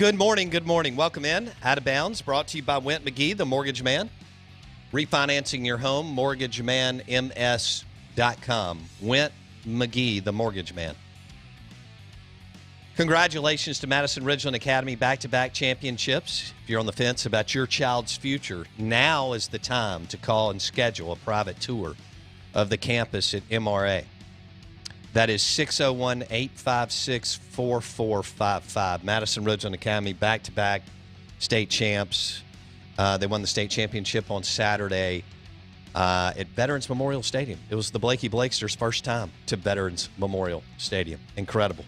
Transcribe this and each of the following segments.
Good morning. Good morning. Welcome in. Out of Bounds, brought to you by Went McGee, the mortgage man. Refinancing your home, mortgagemanms.com. Went McGee, the mortgage man. Congratulations to Madison Ridgeland Academy, back-to-back championships. If you're on the fence about your child's future, now is the time to call and schedule a private tour of the campus at MRA. That is 601-856-4455. Madison Ridgeland Academy, back-to-back state champs. They won the state championship on Saturday at Veterans Memorial Stadium. It was the Blakey Blakesters' first time to Veterans Memorial Stadium. Incredible.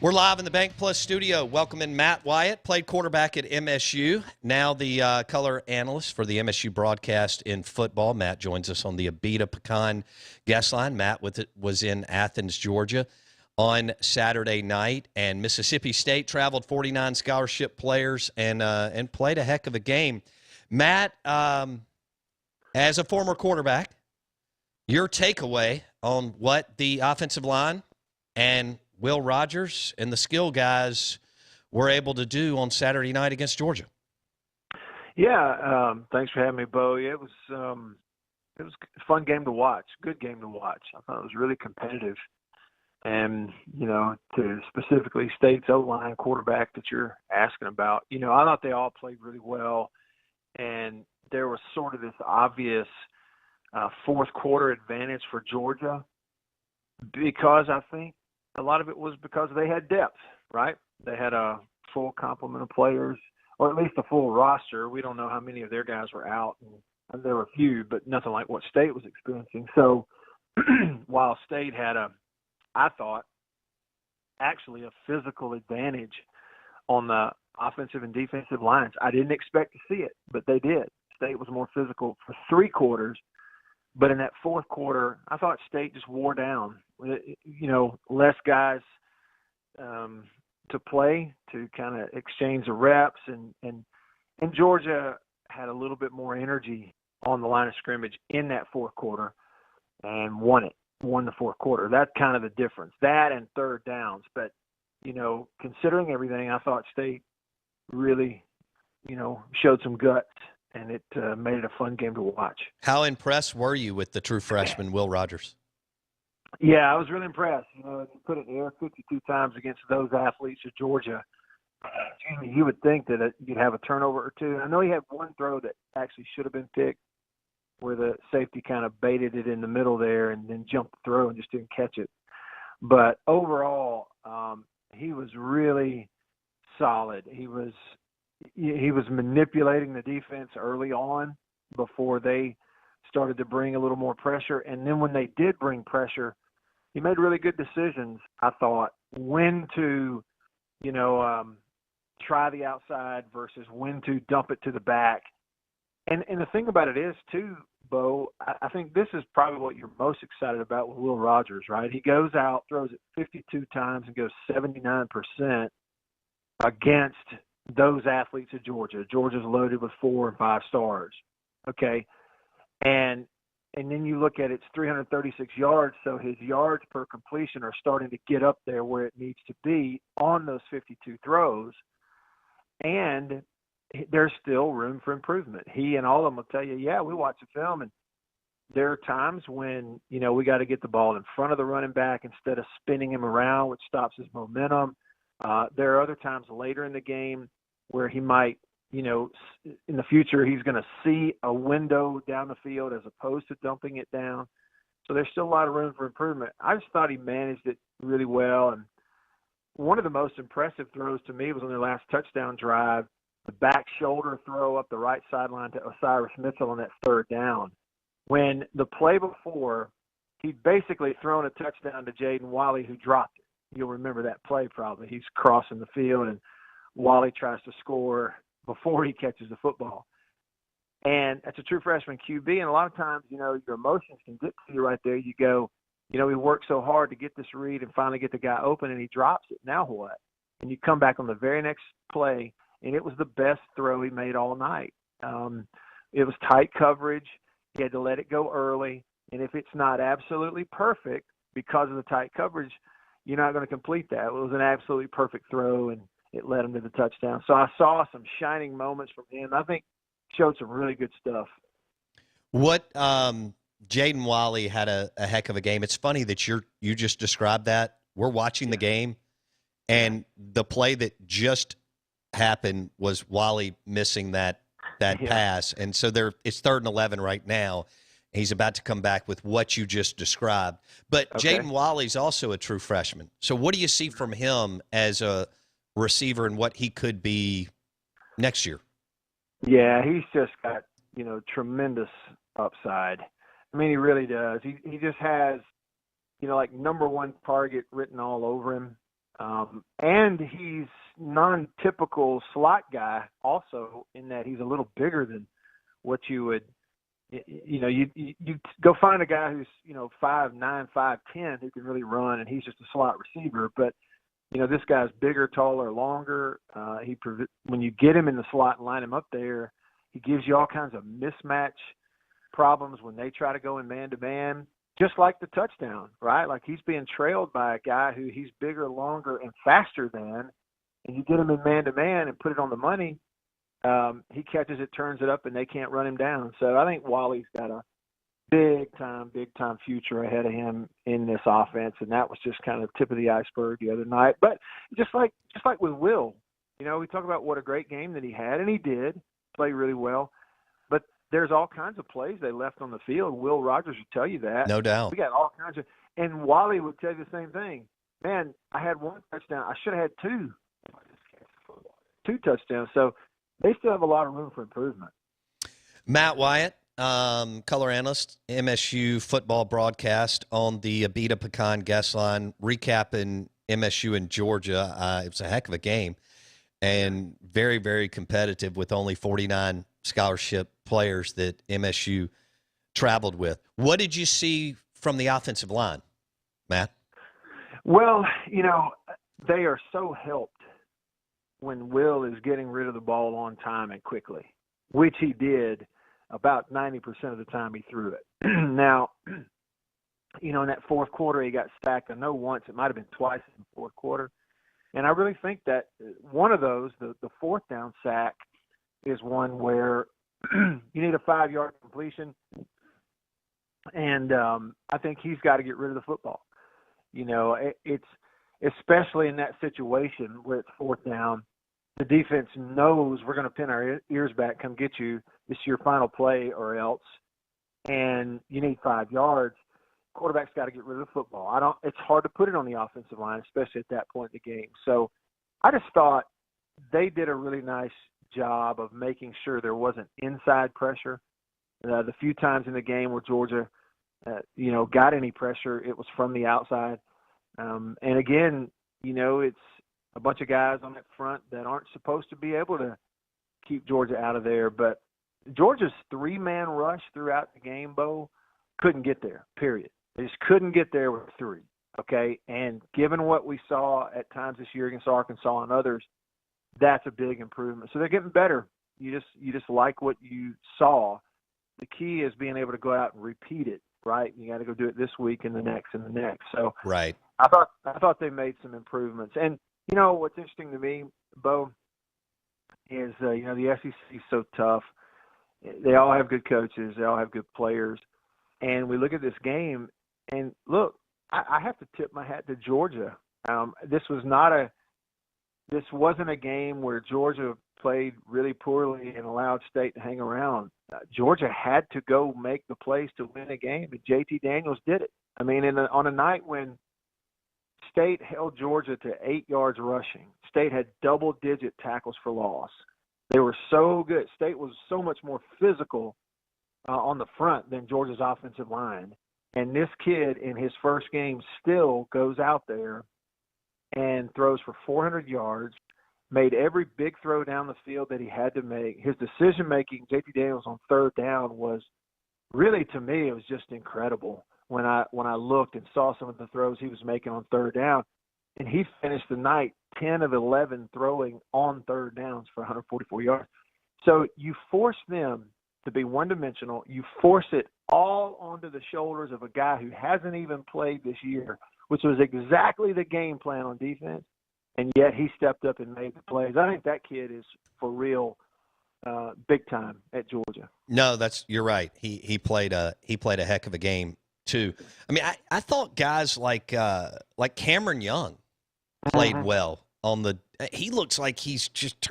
We're live in the Bank Plus studio. Welcome in Matt Wyatt, played quarterback at MSU, now the color analyst for the MSU broadcast in football. Matt joins us on the Abita Pecan guest line. Matt was in Athens, Georgia on Saturday night, and Mississippi State traveled 49 scholarship players and played a heck of a game. Matt, as a former quarterback, your takeaway on what the offensive line and Will Rogers and the skill guys were able to do on Saturday night against Georgia. Yeah, thanks for having me, Bo. Yeah, it was a fun game to watch, good game to watch. I thought it was really competitive. And, to specifically State's O-line quarterback that you're asking about, I thought they all played really well. And there was sort of this obvious fourth quarter advantage for Georgia because I think a lot of it was because they had depth, right? They had a full complement of players, or at least a full roster. We don't know how many of their guys were out, and there were a few, but nothing like what State was experiencing. So while State had I thought, actually a physical advantage on the offensive and defensive lines, I didn't expect to see it, but they did. State was more physical for three quarters. But in that fourth quarter, I thought State just wore down. Less guys to play, to kind of exchange the reps. And Georgia had a little bit more energy on the line of scrimmage in that fourth quarter and won the fourth quarter. That's kind of the difference. That and third downs. But, considering everything, I thought State really, showed some guts. And it made it a fun game to watch. How impressed were you with the true freshman, Will Rogers? Yeah, I was really impressed. You put it in the air 52 times against those athletes of Georgia. You would think that you'd have a turnover or two. I know he had one throw that actually should have been picked where the safety kind of baited it in the middle there and then jumped the throw and just didn't catch it. But overall, he was really solid. He was manipulating the defense early on before they started to bring a little more pressure. And then when they did bring pressure, he made really good decisions, I thought, when to, try the outside versus when to dump it to the back. And the thing about it is, too, Bo, I think this is probably what you're most excited about with Will Rogers, right? He goes out, throws it 52 times and goes 79% against those athletes of Georgia. Georgia's loaded with 4 and 5 stars. Okay. And then you look at it's 336 yards, so his yards per completion are starting to get up there where it needs to be on those 52 throws. And there's still room for improvement. He and all of them will tell you, yeah, we watch the film, and there are times when, we got to get the ball in front of the running back instead of spinning him around, which stops his momentum. There are other times later in the game where he might, in the future, he's going to see a window down the field as opposed to dumping it down. So there's still a lot of room for improvement. I just thought he managed it really well. And one of the most impressive throws to me was on their last touchdown drive, the back shoulder throw up the right sideline to Osiris Mitchell on that third down. When the play before, he'd basically thrown a touchdown to Jaden Wallace, who dropped it. You'll remember that play probably. He's crossing the field, and Wally tries to score before he catches the football. And that's a true freshman QB, and a lot of times, your emotions can get to you right there. You go, we worked so hard to get this read and finally get the guy open, and he drops it. Now what? And you come back on the very next play, and it was the best throw he made all night. It was tight coverage. He had to let it go early, and if it's not absolutely perfect because of the tight coverage, you're not going to complete that. It was an absolutely perfect throw, and it led him to the touchdown. So I saw some shining moments from him. I think showed some really good stuff. What Jaden Wallace had a heck of a game. It's funny that you just described that. We're watching the game, and the play that just happened was Wallace missing that pass, and so it's 3rd and 11 right now. He's about to come back with what you just described. But Jaden Wallace is also a true freshman. So what do you see from him as a receiver and what he could be next year? Yeah, he's just got, tremendous upside. I mean, he really does. He just has, like number one target written all over him. And he's non-typical slot guy also in that he's a little bigger than what you would – you go find a guy who's, 5'9", 5'10", who can really run, and he's just a slot receiver. But, this guy's bigger, taller, longer. When you get him in the slot and line him up there, he gives you all kinds of mismatch problems when they try to go in man-to-man, just like the touchdown, right? Like he's being trailed by a guy who he's bigger, longer, and faster than, and you get him in man-to-man and put it on the money, he catches it, turns it up, and they can't run him down. So I think Wally's got a big time future ahead of him in this offense, and that was just kind of tip of the iceberg the other night. But just like with Will, we talk about what a great game that he had, and he did play really well. But there's all kinds of plays they left on the field. Will Rogers would tell you that. No doubt. We got all kinds of – and Wally would tell you the same thing. Man, I had one touchdown. I should have had two touchdowns. So – they still have a lot of room for improvement. Matt Wyatt, color analyst, MSU football broadcast on the Abita Pecan guest line, recapping MSU and Georgia. It was a heck of a game and very, very competitive with only 49 scholarship players that MSU traveled with. What did you see from the offensive line, Matt? Well, they are so helped when Will is getting rid of the ball on time and quickly, which he did about 90% of the time he threw it. Now, in that fourth quarter, he got sacked. I know once, it might have been twice in the fourth quarter. And I really think that one of those, the fourth down sack, is one where you need a 5-yard completion. And I think he's got to get rid of the football. It's especially in that situation where it's fourth down, the defense knows we're going to pin our ears back, come get you. This is your final play or else. And you need 5 yards. Quarterback's got to get rid of the football. It's hard to put it on the offensive line, especially at that point in the game. So I just thought they did a really nice job of making sure there wasn't inside pressure. The few times in the game where Georgia, got any pressure, it was from the outside. And again, it's a bunch of guys on that front that aren't supposed to be able to keep Georgia out of there. But Georgia's 3-man rush throughout the game, Bo, couldn't get there, period. They just couldn't get there with 3, okay? And given what we saw at times this year against Arkansas and others, that's a big improvement. So they're getting better. You just like what you saw. The key is being able to go out and repeat it, right? You got to go do it this week and the next and the next. So right. I thought they made some improvements. And what's interesting to me, Bo, is the SEC is so tough. They all have good coaches. They all have good players. And we look at this game, and look, I have to tip my hat to Georgia. This wasn't a game where Georgia played really poorly and allowed State to hang around. Georgia had to go make the plays to win a game, and JT Daniels did it. I mean, on a night when State held Georgia to 8 yards rushing, State had double-digit tackles for loss. They were so good. State was so much more physical on the front than Georgia's offensive line. And this kid in his first game still goes out there and throws for 400 yards, made every big throw down the field that he had to make. His decision-making, JT Daniels on third down, was really, to me, it was just incredible when I looked and saw some of the throws he was making on third down. And he finished the night 10 of 11 throwing on third downs for 144 yards. So you force them to be one-dimensional. You force it all onto the shoulders of a guy who hasn't even played this year, which was exactly the game plan on defense. and yet he stepped up and made the plays. I think that kid is for real, big time at Georgia. No, you're right. He played a heck of a game too. I mean, I thought guys like Cameron Young played well on the. He looks like he's just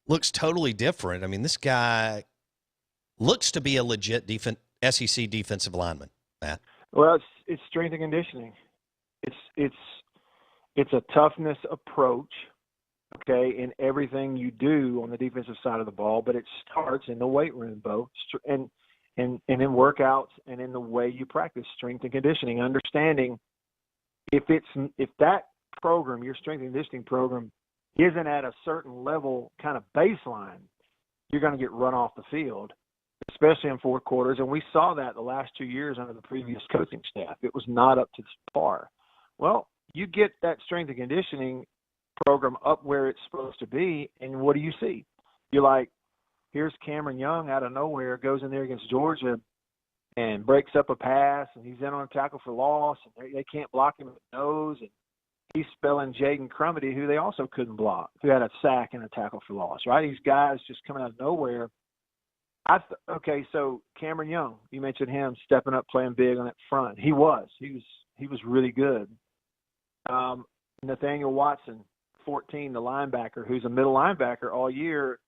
looks totally different. I mean, this guy looks to be a legit SEC defensive lineman, Matt. Well, it's strength and conditioning. It's a toughness approach, okay, in everything you do on the defensive side of the ball, but it starts in the weight room, Bo, and in workouts and in the way you practice strength and conditioning, understanding if that program, your strength and conditioning program, isn't at a certain level kind of baseline, you're going to get run off the field, especially in fourth quarters. And we saw that the last 2 years under the previous coaching staff. It was not up to par. Well, you get that strength and conditioning program up where it's supposed to be, and what do you see? You're like, here's Cameron Young out of nowhere, goes in there against Georgia and breaks up a pass, and he's in on a tackle for loss, and they can't block him at the nose, and he's spelling Jaden Crumity, who they also couldn't block, who had a sack and a tackle for loss, right? These guys just coming out of nowhere. Okay, so Cameron Young, you mentioned him stepping up, playing big on that front. He was really good. Nathaniel Watson, 14, the linebacker, who's a middle linebacker all year,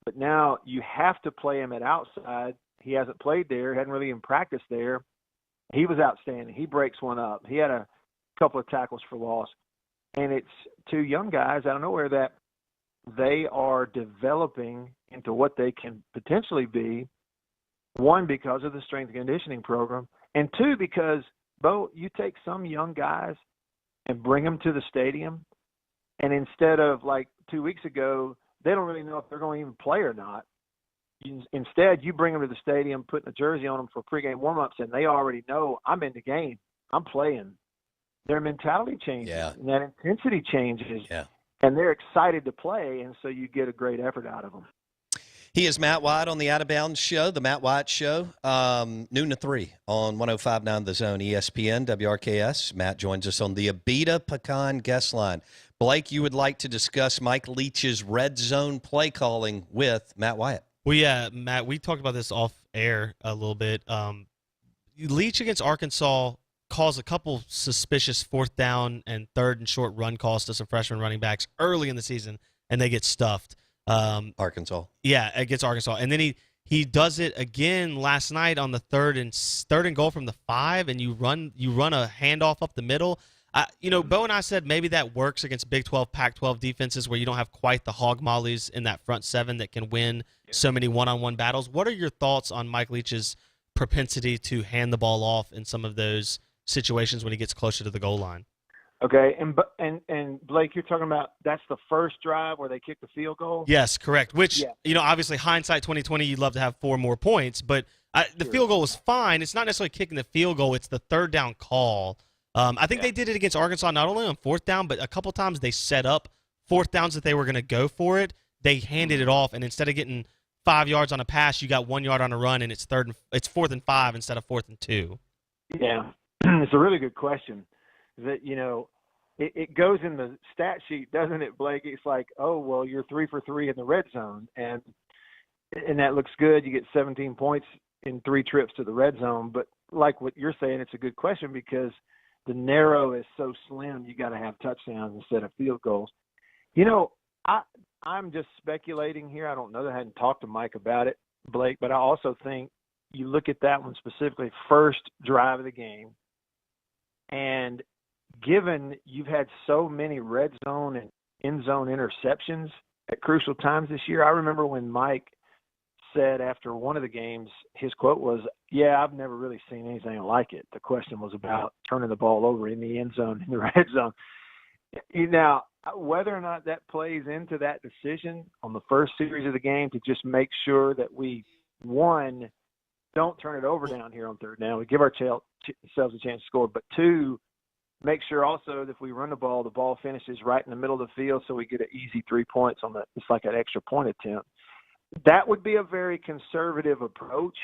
but now you have to play him at outside. He hasn't played there, hadn't really even practiced there. He was outstanding. He breaks one up. He had a couple of tackles for loss. And it's two young guys out of nowhere that they are developing into what they can potentially be, one, because of the strength and conditioning program, and two, because, Bo, you take some young guys and bring them to the stadium, and instead of like 2 weeks ago, they don't really know if they're going to even play or not. Instead, you bring them to the stadium, putting a jersey on them for pregame warm-ups, and they already know, I'm in the game. I'm playing. Their mentality changes, and that intensity changes, and they're excited to play, and so you get a great effort out of them. He is Matt Wyatt on the Out of Bounds Show, the Matt Wyatt Show, noon to 3 on 105.9 The Zone, ESPN, WRKS. Matt joins us on the Abita Pecan guest line. Blake, you would like to discuss Mike Leach's red zone play calling with Matt Wyatt. Well, yeah, Matt, we talked about this off air a little bit. Leach against Arkansas calls a couple suspicious fourth down and third and short run calls to some freshman running backs early in the season, and they get stuffed. Arkansas. Yeah, against Arkansas. And then he does it again last night on the third and goal from the 5, and you run a handoff up the middle. Bo and I said maybe that works against Big 12, Pac-12 defenses where you don't have quite the hog mollies in that front seven that can win so many one-on-one battles. What are your thoughts on Mike Leach's propensity to hand the ball off in some of those situations when he gets closer to the goal line? Okay, and Blake, you're talking about that's the first drive where they kick the field goal? Yes, correct. Which, obviously hindsight 2020, you'd love to have 4 more points, but the field goal was fine. It's not necessarily kicking the field goal. It's the third down call. I think they did it against Arkansas not only on fourth down, but a couple times they set up fourth downs that they were going to go for it. They handed it off, and instead of getting 5 yards on a pass, you got 1 yard on a run, and it's 4th and 5 instead of 4th and 2. Yeah, it's a really good question. That it goes in the stat sheet, doesn't it, Blake? It's like, oh well, you're 3 for 3 in the red zone, and that looks good. You get 17 points in 3 trips to the red zone. But like what you're saying, it's a good question because the narrow is so slim. You got to have touchdowns instead of field goals. I'm just speculating here. I don't know. I hadn't talked to Mike about it, Blake, but I also think you look at that one specifically, first drive of the game, and given you've had so many red zone and end zone interceptions at crucial times this year, I remember when Mike said after one of the games, his quote was, "Yeah, I've never really seen anything like it." The question was about turning the ball over in the end zone, in the red zone. Now, whether or not that plays into that decision on the first series of the game to just make sure that we, one, don't turn it over down here on third down, we give ourselves a chance to score, but two, make sure also that if we run the ball finishes right in the middle of the field so we get an easy 3 points on it's like an extra point attempt. That would be a very conservative approach,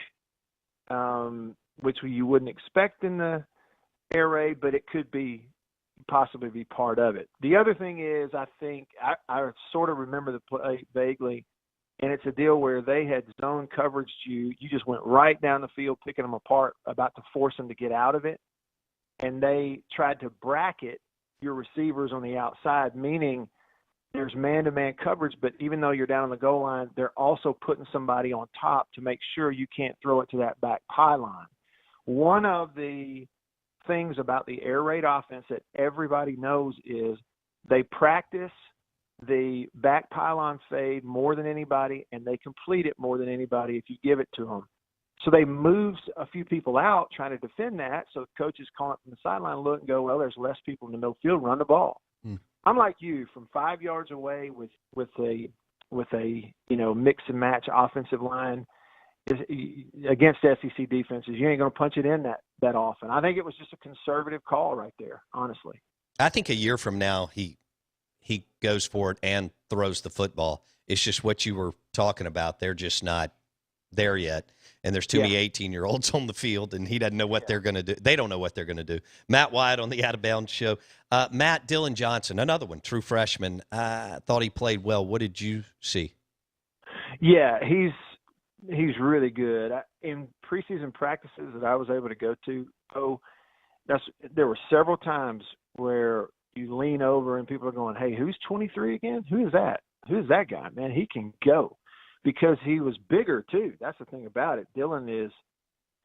which you wouldn't expect in the air raid, but it could be possibly be part of it. The other thing is, I think I sort of remember the play vaguely, and it's a deal where they had zone coverage you. You just went right down the field, picking them apart, about to force them to get out of it. And they tried to bracket your receivers on the outside, meaning there's man-to-man coverage, but even though you're down on the goal line, they're also putting somebody on top to make sure you can't throw it to that back pylon. One of the things about the air raid offense that everybody knows is they practice the back pylon fade more than anybody, and they complete it more than anybody if you give it to them. So they moved a few people out trying to defend that. So coaches call it from the sideline, look and go, well, there's less people in the middle field, run the ball. I'm like you, from 5 yards away with a mix and match offensive line against SEC defenses. You ain't going to punch it in that often. I think it was just a conservative call right there, honestly. I think a year from now he goes for it and throws the football. It's just what you were talking about. They're just not there yet. And there's too many 18-year-olds on the field, and he doesn't know what they're going to do. They don't know what they're going to do. Matt Wyatt on the Out of Bounds show. Matt, Dylan Johnson, another one, true freshman. Thought he played well. What did you see? Yeah, he's really good. In preseason practices that I was able to go to, there were several times where you lean over and people are going, hey, who's 23 again? Who is that? Who's that guy? Man, he can go. Because he was bigger, too. That's the thing about it. Dylan is,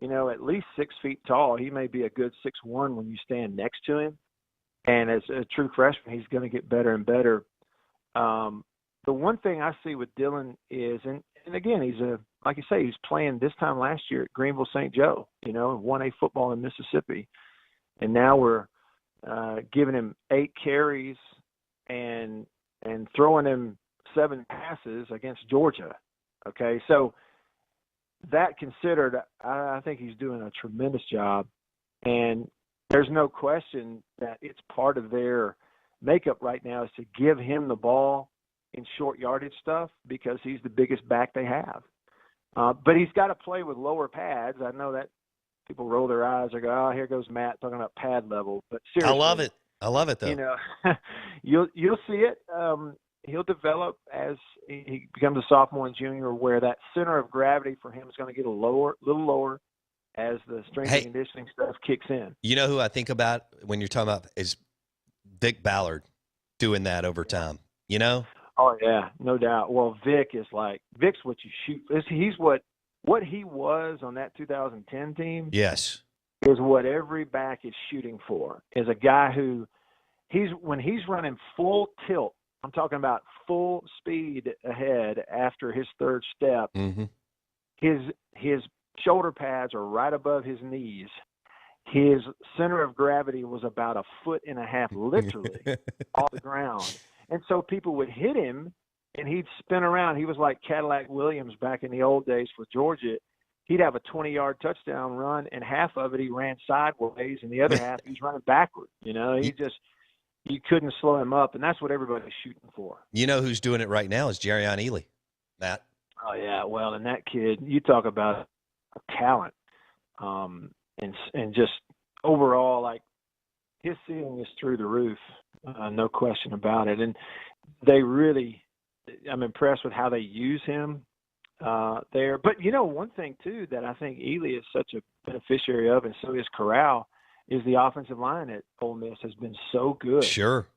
at least 6 feet tall. He may be a good 6'1" when you stand next to him. And as a true freshman, he's going to get better and better. The one thing I see with Dylan is, and again, he's like you say, he's playing this time last year at Greenville St. Joe, 1A football in Mississippi. And now we're giving him 8 carries and throwing him 7 passes against Georgia. Okay, so that considered, I think he's doing a tremendous job. And there's no question that it's part of their makeup right now is to give him the ball in short yardage stuff because he's the biggest back they have. But he's got to play with lower pads. I know that people roll their eyes or go, oh, here goes Matt talking about pad level. But seriously. I love it, though. You'll see it. He'll develop as he becomes a sophomore and junior, where that center of gravity for him is going to get a little lower as the strength and conditioning stuff kicks in. You know who I think about when you're talking about is Vic Ballard doing that over time, Oh, yeah, no doubt. Well, Vic's what you shoot. He's what he was on that 2010 team. Yes. Is what every back is shooting for, is a guy who when he's running full tilt, I'm talking about full speed ahead after his third step. Mm-hmm. His shoulder pads are right above his knees. His center of gravity was about 1.5 foot, literally, off the ground. And so people would hit him, and he'd spin around. He was like Cadillac Williams back in the old days for Georgia. He'd have a 20-yard touchdown run, and half of it he ran sideways, and the other half he's running backward. You couldn't slow him up, and that's what everybody's shooting for. You know who's doing it right now is Jerrion Ely, Matt. Oh, yeah. Well, and that kid, you talk about a talent, and just overall, like, his ceiling is through the roof, no question about it. And I'm impressed with how they use him there. But, one thing, too, that I think Ely is such a beneficiary of, and so is Corral, is the offensive line at Ole Miss has been so good. Sure.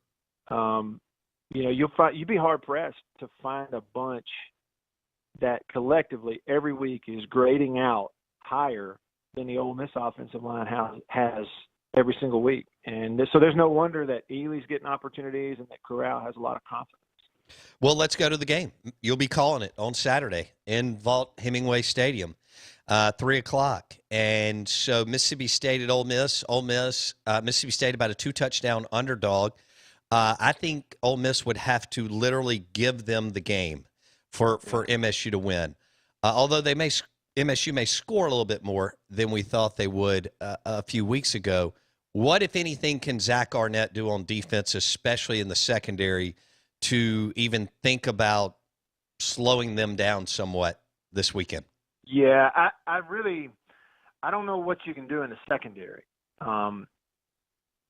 You'd be hard pressed to find a bunch that collectively every week is grading out higher than the Ole Miss offensive line has every single week. And so there's no wonder that Ely's getting opportunities and that Corral has a lot of confidence. Well, let's go to the game. You'll be calling it on Saturday in Vaught Hemingway Stadium. 3:00. And so Mississippi State at Ole Miss. Mississippi State about a 2-touchdown underdog. I think Ole Miss would have to literally give them the game for MSU to win. Although MSU may score a little bit more than we thought they would a few weeks ago. What, if anything, can Zach Arnett do on defense, especially in the secondary, to even think about slowing them down somewhat this weekend? Yeah, I don't know what you can do in the secondary.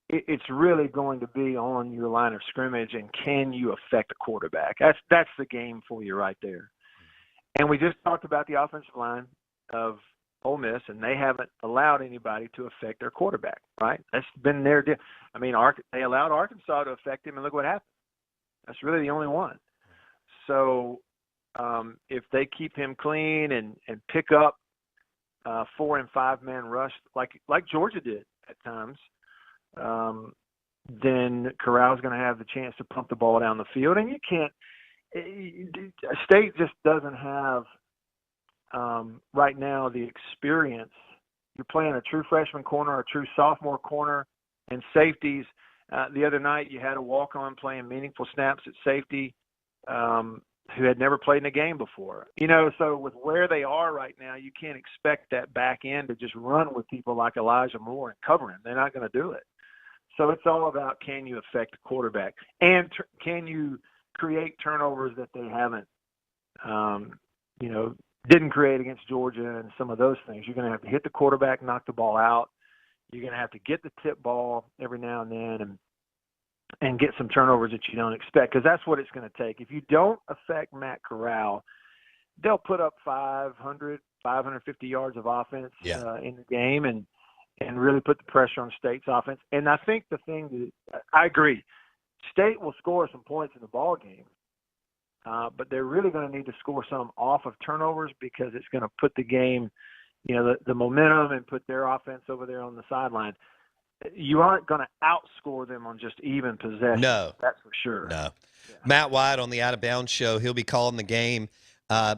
it's really going to be on your line of scrimmage and can you affect the quarterback. That's the game for you right there. And we just talked about the offensive line of Ole Miss, and they haven't allowed anybody to affect their quarterback, right? That's been their deal. I mean, they allowed Arkansas to affect him, and look what happened. That's really the only one. So if they keep him clean and pick up 4 and 5 man rush like Georgia did at times, then Corral's going to have the chance to pump the ball down the field. And you can't – State just doesn't have right now the experience. You're playing a true freshman corner, a true sophomore corner, and safeties. The other night you had a walk-on playing meaningful snaps at safety who had never played in a game before. So with where they are right now, you can't expect that back end to just run with people like Elijah Moore and cover him. They're not going to do it. So it's all about, can you affect the quarterback? And can you create turnovers that they haven't, didn't create against Georgia and some of those things. You're going to have to hit the quarterback, knock the ball out. You're going to have to get the tip ball every now and then and get some turnovers that you don't expect, because that's what it's going to take. If you don't affect Matt Corral, they'll put up 500, 550 yards of offense in the game and really put the pressure on State's offense. And I think the thing that I agree, State will score some points in the ball game, but they're really going to need to score some off of turnovers, because it's going to put the game, the momentum, and put their offense over there on the sideline. You aren't going to outscore them on just even possession. No. That's for sure. No. Yeah. Matt Wyatt on the Out of Bounds show. He'll be calling the game,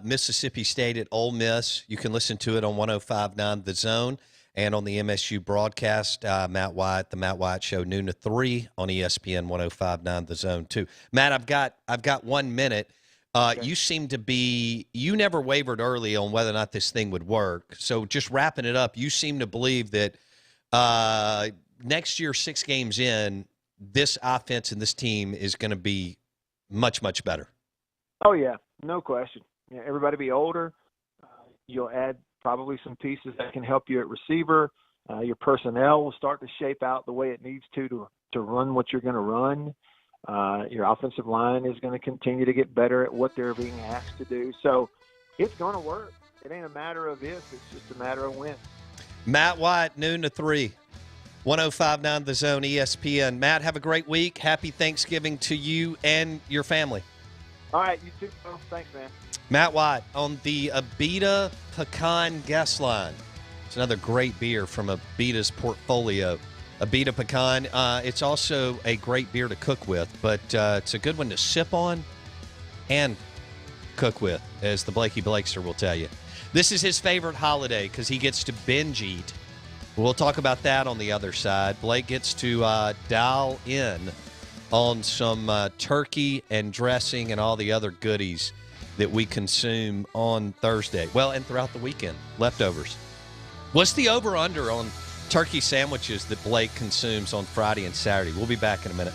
Mississippi State at Ole Miss. You can listen to it on 105.9 The Zone and on the MSU broadcast. Matt Wyatt, the Matt Wyatt Show, noon to 3 on ESPN 105.9 The Zone too. Matt, I've got 1 minute. Okay. You never wavered early on whether or not this thing would work. So just wrapping it up, you seem to believe that next year, 6 games in, this offense and this team is going to be much, much better. Oh, yeah, no question. Everybody be older. You'll add probably some pieces that can help you at receiver. Your personnel will start to shape out the way it needs to run what you're going to run. Your offensive line is going to continue to get better at what they're being asked to do. So it's going to work. It ain't a matter of if, it's just a matter of when. Matt Wyatt, noon to 3, 105.9 The Zone, ESPN. Matt, have a great week. Happy Thanksgiving to you and your family. All right, you too. Thanks, man. Matt Wyatt on the Abita Pecan Guest Line. It's another great beer from Abita's portfolio. Abita Pecan. It's also a great beer to cook with, but it's a good one to sip on and cook with, as the Blakey Blakester will tell you. This is his favorite holiday because he gets to binge eat. We'll talk about that on the other side. Blake gets to dial in on some turkey and dressing and all the other goodies that we consume on Thursday. Well, and throughout the weekend, leftovers. What's the over-under on turkey sandwiches that Blake consumes on Friday and Saturday? We'll be back in a minute.